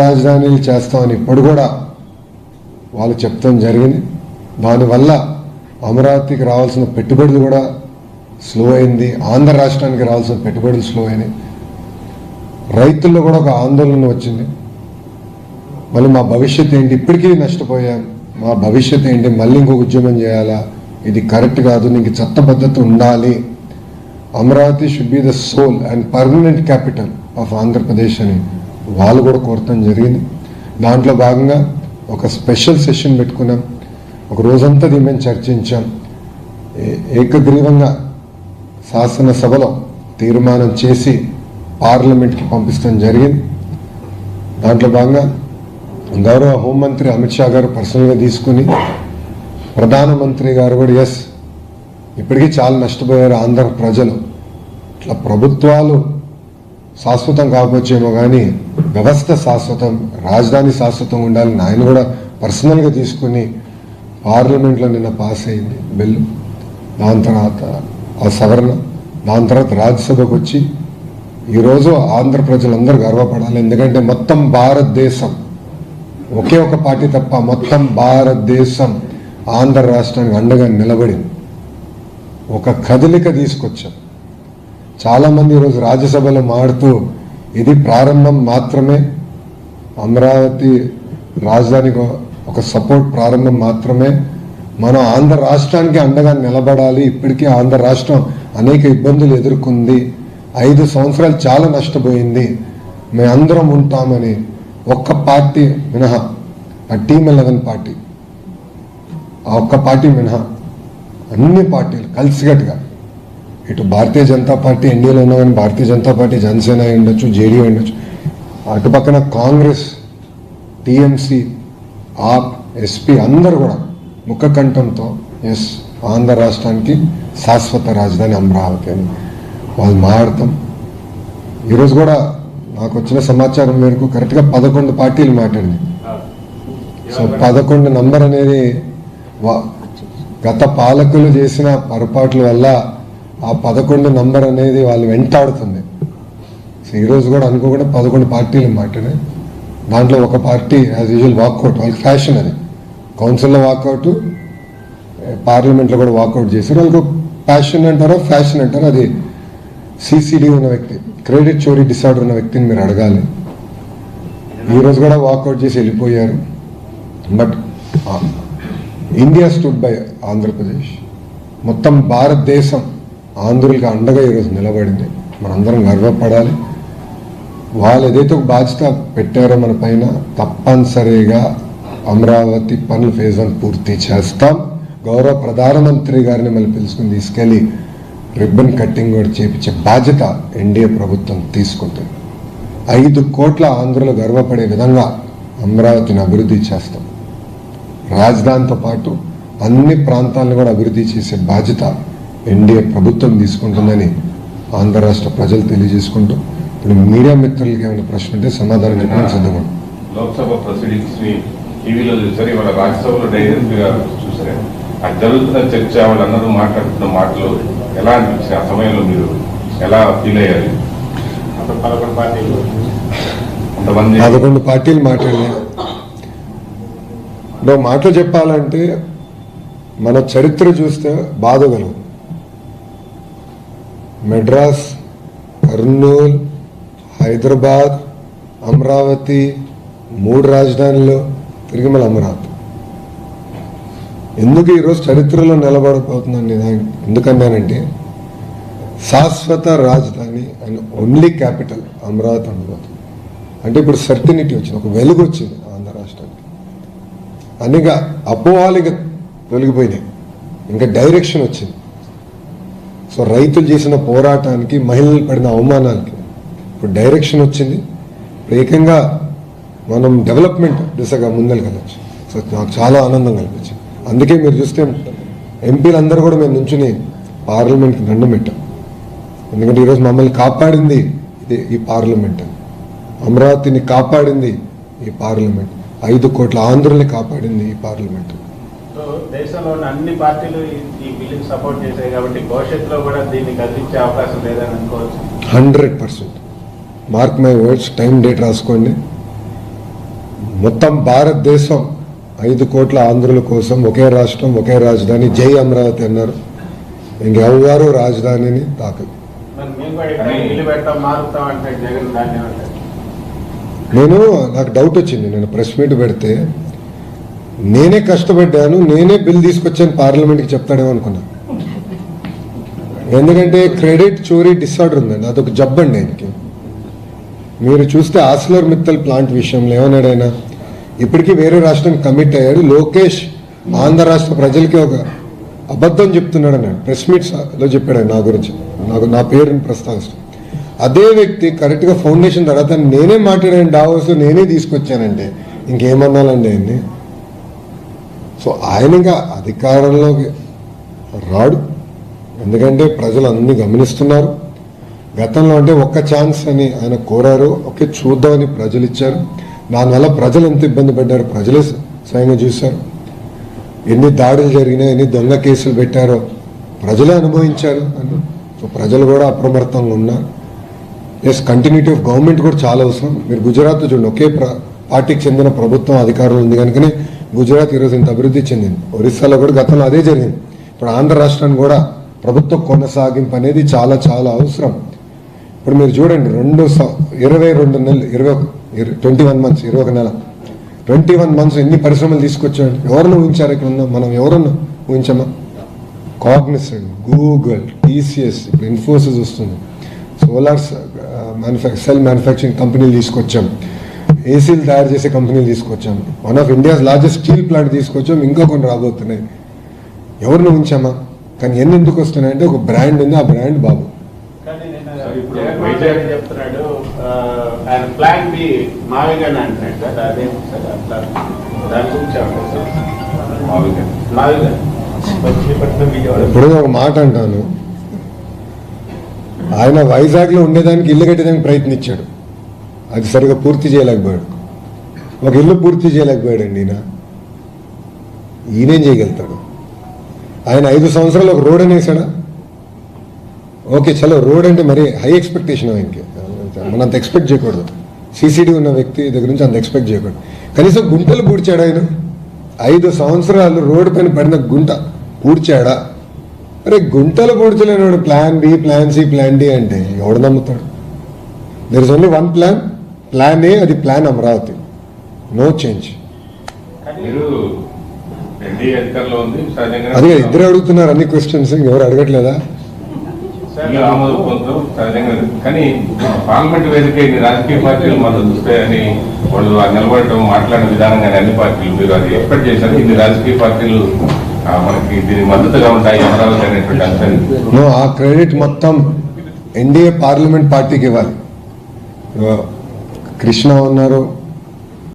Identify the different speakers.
Speaker 1: రాజధానిలు చేస్తామని ఇప్పుడు కూడా వాళ్ళు చెప్తాం జరిగింది. దానివల్ల అమరావతికి రావాల్సిన పెట్టుబడులు కూడా స్లో అయింది. ఆంధ్ర రాష్ట్రానికి రావాల్సిన పెట్టుబడులు స్లో అయినాయి. రైతుల్లో కూడా ఒక ఆందోళన వచ్చింది. మళ్ళీ మా భవిష్యత్తు ఏంటి, ఇప్పటికీ నష్టపోయాం, మా భవిష్యత్తు ఏంటి, మళ్ళీ ఇంకొక ఉద్యమం చేయాలా, ఇది కరెక్ట్ కాదు, నీకు చట్టబద్ధత ఉండాలి, Amaravati should be the soul and permanent capital of Andhra Pradesh అని వాళ్ళు కూడా కోరటం జరిగింది. దాంట్లో భాగంగా ఒక స్పెషల్ సెషన్ పెట్టుకున్నాం. ఒక రోజంతా దీని మీద చర్చించాం. ఏకగ్రీవంగా శాసనసభలో తీర్మానం చేసి పార్లమెంట్కి పంపిస్తాం జరిగింది. దాంట్లో భాగంగా గౌరవ హోంమంత్రి అమిత్ షా గారు పర్సనల్గా తీసుకుని ప్రధానమంత్రి గారు కూడా ఎస్ ఇప్పటికీ చాలా నష్టపోయారు ఆంధ్ర ప్రజలు, ఇట్లా ప్రభుత్వాలు శాశ్వతం కాకపోవచ్చేమో కానీ వ్యవస్థ శాశ్వతం, రాజధాని శాశ్వతం ఉండాలని ఆయన కూడా పర్సనల్గా తీసుకుని పార్లమెంట్లో నిన్న పాస్ అయింది బిల్లు. దాని తర్వాత ఆ సవరణ, దాని తర్వాత రాజ్యసభకు వచ్చి ఈరోజు ఆంధ్ర ప్రజలందరూ గర్వపడాలి. ఎందుకంటే మొత్తం భారతదేశం, ఒకే ఒక పార్టీ తప్ప మొత్తం భారతదేశం ఆంధ్ర రాష్ట్రానికి అండగా నిలబడింది. ఒక కదలిక తీసుకొచ్చాం. చాలామంది ఈరోజు రాజ్యసభలో మాడుతూ ఇది ప్రారంభం మాత్రమే, అమరావతి రాజధానికి ఒక సపోర్ట్ ప్రారంభం మాత్రమే, మనం ఆంధ్ర రాష్ట్రానికి అండగా నిలబడాలి. ఇప్పటికీ ఆంధ్ర రాష్ట్రం అనేక ఇబ్బందులు ఎదుర్కొంది, 5 సంవత్సరాలు చాలా నష్టపోయింది, మేమందరం ఉంటామని ఒక్క పార్టీ మినహా, ఆ టీమ్ 11 పార్టీ, ఆ ఒక్క పార్టీ మినహా అన్ని పార్టీలు కలిసికట్టుగా, ఇటు భారతీయ జనతా పార్టీ ఎన్డీఏలో ఉన్నా కానీ భారతీయ జనతా పార్టీ, జనసేన ఉండొచ్చు, జేడీ ఉండొచ్చు, అటు పక్కన కాంగ్రెస్, టీఎంసీ, ఆప్, ఎస్పీ అందరూ కూడా ముఖకంఠంతో ఎస్ ఆంధ్ర రాష్ట్రానికి శాశ్వత రాజధాని అమరావతి అని వాళ్ళు మాట్లాడతాం. ఈరోజు కూడా నాకు వచ్చిన సమాచారం మేరకు కరెక్ట్గా 11 పార్టీలు మాట్లాడింది. సో 11 నంబర్ అనేది గత పాలకులు చేసిన పొరపాట్ల వల్ల ఆ 11 నంబర్ అనేది వాళ్ళు వెంటాడుతుంది. సో ఈరోజు కూడా అనుకోకుండా 11 పార్టీలు మాట్లాడాయి. దాంట్లో ఒక పార్టీ యాజ్ యూజువల్ వాకౌట్, వాళ్ళకి ఫ్యాషన్ అది, కౌన్సిల్లో వాకౌట్, పార్లమెంట్లో కూడా వాకౌట్ చేశారు. వాళ్ళకి ప్యాషన్ అంటారో ఫ్యాషన్ అంటారో, అది సిసిడి ఉన్న వ్యక్తి, క్రెడిట్ చోరీ డిసార్డర్ ఉన్న వ్యక్తిని మీరు అడగాలి. ఈరోజు కూడా వాకౌట్ చేసి వెళ్ళిపోయారు. But India stood by Andhra Pradesh, మొత్తం భారతదేశం ఆంధ్రులకి అండగా ఈరోజు నిలబడింది. మనందరం గర్వపడాలి. వాళ్ళు ఏదైతే ఒక బాధ్యత పెట్టారో మన పైన, తప్పనిసరిగా అమరావతి పనులు ఫేజ్ 1 పూర్తి చేస్తాం. గౌరవ ప్రధానమంత్రి గారిని మళ్ళీ పిలుచుకుని తీసుకెళ్ళి రిబ్బన్ కట్టింగ్ కూడా చేపించే బాధ్యత ఎన్డీఏ ప్రభుత్వం తీసుకుంటుంది. 5 కోట్ల ఆంధ్రులు గర్వపడే విధంగా అమరావతిని అభివృద్ధి చేస్తాం. రాజధానితో పాటు అన్ని ప్రాంతాలను కూడా అభివృద్ధి చేసే బాధ్యత ఎన్డీఏ ప్రభుత్వం తీసుకుంటుందని ఆంధ్ర రాష్ట్ర ప్రజలు తెలియజేసుకుంటూ, ఇప్పుడు మీడియా మిత్రులకి ఏమైనా ప్రశ్న ఉంటే సమాధానం చెప్పడానికి సిద్ధంగా.
Speaker 2: లోక్సభ ప్రొసీడింగ్స్ ని టీవీలో చూసారు, ఇవాళ రాజ్యసభలో డైరెక్ట్ గా చూసారు. అది జరుగుతున్న చర్చ, వాళ్ళందరూ మాట్లాడుతున్న మాటలు ఎలా అనిపించింది? ఆ సమయంలో మీరు ఎలా ఫీల్ అయ్యారు? 11
Speaker 1: పార్టీలు మాట్లాడినాయి. మాటలు చెప్పాలంటే మన చరిత్ర చూస్తే బాధగలవు. మెడ్రాస్, కర్నూలు, హైదరాబాద్, అమరావతి, 3 రాజధానులు, తిరిగి మళ్ళీ అమరావతి. ఎందుకు ఈరోజు చరిత్రలో నిలబడిపోతుందండి? ఎందుకన్నానంటే శాశ్వత రాజధాని అండ్ ఓన్లీ క్యాపిటల్ అమరావతి ఉండబోతుంది. అంటే ఇప్పుడు సర్టినిటీ వచ్చింది, ఒక వెలుగు వచ్చింది ఆంధ్ర రాష్ట్రానికి. అనేక అపోహాలు ఇక తొలగిపోయినాయి, ఇంకా డైరెక్షన్ వచ్చింది. సో రైతులు చేసిన పోరాటానికి, మహిళలు పడిన అవమానాలకి ఇప్పుడు డైరెక్షన్ వచ్చింది. ఏకంగా మనం డెవలప్మెంట్ దిశగా ముందరకెళ్ళచ్చు. సో నాకు చాలా ఆనందం కల్పించింది. అందుకే మీరు చూస్తే ఎంపీలందరూ కూడా మేము నుంచుని పార్లమెంట్కి దండం పెట్టాం. ఎందుకంటే ఈరోజు మమ్మల్ని కాపాడింది ఈ పార్లమెంట్, అమరావతిని కాపాడింది ఈ పార్లమెంట్, 5 కోట్ల ఆంధ్రుల్ని కాపాడింది ఈ పార్లమెంట్.
Speaker 3: దేశంలోని అన్ని పార్టీలు ఈ బిల్లుకి సపోర్ట్ చేశాయి కాబట్టి భవిష్యత్తులో కూడా దీన్ని కదిలించే అవకాశం లేదని అనుకోవచ్చు.
Speaker 1: 100%. Mark my words, time date రాసుకోండి. మొత్తం భారతదేశం 5 కోట్ల ఆంధ్రుల కోసం ఒకే రాష్ట్రం ఒకే రాజధాని జై అమరావతి అన్నారు. ఇంకెవ్వరూ రాజధానిని తాకదు.
Speaker 3: మరి మేము కూడా ఇక్కడ ఇల్లు పెట్టాం మారుతాం అంటే జగన్ దాన్ని ఏమంటారు?
Speaker 1: నాకు డౌట్ వచ్చింది. నేను ప్రెస్ మీట్ పెడితే నేనే కష్టపడ్డాను, నేనే బిల్ తీసుకొచ్చాను పార్లమెంట్కి చెప్తాడేమో అనుకున్నా. ఎందుకంటే క్రెడిట్ చోరీ డిసార్డర్ ఉందండి, అదొక జబ్బండి ఆయనకి. మీరు చూస్తే ఆస్లర్ మిత్తల్ ప్లాంట్ విషయంలో ఏమన్నాడు ఆయన, ఇప్పటికీ వేరే రాష్ట్రం కమిట్ అయ్యాడు, లోకేష్ ఆంధ్ర రాష్ట్ర ప్రజలకి ఒక అబద్ధం చెప్తున్నాడు అన్నాడు. ప్రెస్ మీట్స్లో చెప్పాడు ఆయన నా గురించి, నా పేరుని ప్రస్తావిస్తాను. అదే వ్యక్తి కరెక్ట్గా ఫౌండేషన్ తర్వాత నేనే మాట్లాడాను డావోస్లో, నేనే తీసుకొచ్చానంటే ఇంకేమన్నాలండి ఆయన్ని. సో ఆయన ఇంకా అధికారంలోకి రాడు, ఎందుకంటే ప్రజలు అన్ని గమనిస్తున్నారు. గతంలో అంటే ఒక్క ఛాన్స్ అని ఆయన కోరారు, ఓకే చూద్దామని ప్రజలు ఇచ్చారు. దానివల్ల ప్రజలు ఎంత ఇబ్బంది పడ్డారు ప్రజలే స్వయంగా చూశారు. ఎన్ని దాడులు జరిగినాయి, ఎన్ని దొంగ కేసులు పెట్టారో ప్రజలే అనుభవించారు అని. సో ప్రజలు కూడా అప్రమత్తంగా ఉన్నారు. ఎస్, కంటిన్యూటీ ఆఫ్ గవర్నమెంట్ కూడా చాలా అవసరం. మీరు గుజరాత్ చూడండి, ఒకే పార్టీకి చెందిన ప్రభుత్వం అధికారంలో ఉంది కనుకనే గుజరాత్ ఈరోజు ఇంత అభివృద్ధి చెందింది. ఒరిస్సాలో కూడా గతంలో అదే జరిగింది. ఇప్పుడు ఆంధ్ర రాష్ట్రాన్ని కూడా ప్రభుత్వ కొనసాగింపు అనేది చాలా చాలా అవసరం. ఇప్పుడు మీరు చూడండి 22 నెలలు 21 మంత్స్ 21 నెల 21 మంత్స్ ఎన్ని పరిశ్రమలు తీసుకొచ్చాడు. ఎవరిని ఊహించారు? ఇక్కడ ఉందా మనం ఎవరన్నా ఊహించామా? కాగ్నిసెంట్, గూగుల్, టీసీఎస్, ఇప్పుడు ఇన్ఫోసిస్ వస్తుంది, సోలార్ సెల్ మ్యానుఫ్యాక్చరింగ్ కంపెనీలు తీసుకొచ్చాం, ఏసీలు తయారు చేసే కంపెనీలు తీసుకొచ్చాం, one of India's largest steel plant తీసుకొచ్చాం, ఇంకా కొన్ని రాబోతున్నాయి. ఎవరిని ఉంచామా? కానీ ఎన్ని ఎందుకు వస్తున్నాయంటే ఒక బ్రాండ్ ఉంది, ఆ బ్రాండ్ బాబు.
Speaker 3: కానీ నేను జగన్మోహన్ రెడ్డి చెప్తున్నాడు ఆయన ప్లాన్ బి మావిగానే అంటున్నాడు సార్. అదేంటి సార్ అట్లా? దాని గురించి ఏమంటారు సార్? మావిగా
Speaker 1: ఇప్పుడు ఒక మాట అంటాను, ఆయన వైజాగ్లో ఉండేదానికి ఇల్లు కట్టేదానికి ప్రయత్నించాడు, అది సరిగా పూర్తి చేయలేకపోయాడు. ఒక ఇల్లు పూర్తి చేయలేకపోయాడండి ఈయనేం చేయగలుగుతాడు? ఆయన 5 సంవత్సరాలు ఒక రోడ్ అని వేసాడా? ఓకే చలో, రోడ్ అంటే మరి హై ఎక్స్పెక్టేషన్ ఆయనకి, మనం అంత ఎక్స్పెక్ట్ చేయకూడదు. సిసిడి ఉన్న వ్యక్తి దగ్గర నుంచి అంత ఎక్స్పెక్ట్ చేయకూడదు. కనీసం గుంటలు పూడ్చాడు ఆయన. 5 సంవత్సరాలు రోడ్డు పైన పడిన గుంట పూడ్చాడా? అరే గుంటలు పూడ్చలేనివాడు plan B, plan C, plan D అంటే ఎవడు నమ్ముతాడు? There is only one plan, plan A, అది ప్లాన్ అమరావతి, నో చేంజ్.
Speaker 2: మీరు ఎన్డీఏ అధికారంలో ఉంది,
Speaker 1: అదే ఇద్దరు అడుగుతున్నారు అన్ని క్వశ్చన్స్, ఎవరు అడగట్లేదా?
Speaker 2: ఆమోదం పొందడం సహజంగా. కానీ పార్లమెంట్ వేదిక ఇన్ని రాజకీయ పార్టీలు మద్దతు వస్తాయని వాళ్ళు నిలబడటం, మాట్లాడిన విధానం కానీ అన్ని పార్టీలు మీరు అది ఎక్స్పెక్ట్ చేశారు? ఇన్ని రాజకీయ పార్టీలు మనకి దీనికి మద్దతుగా ఉంటాయి అమరావతి అనేటువంటి అంశాన్ని.
Speaker 1: ఆ క్రెడిట్ మొత్తం ఎన్డీఏ పార్లమెంట్ పార్టీకి ఇవ్వాలి. కృష్ణ ఉన్నారు,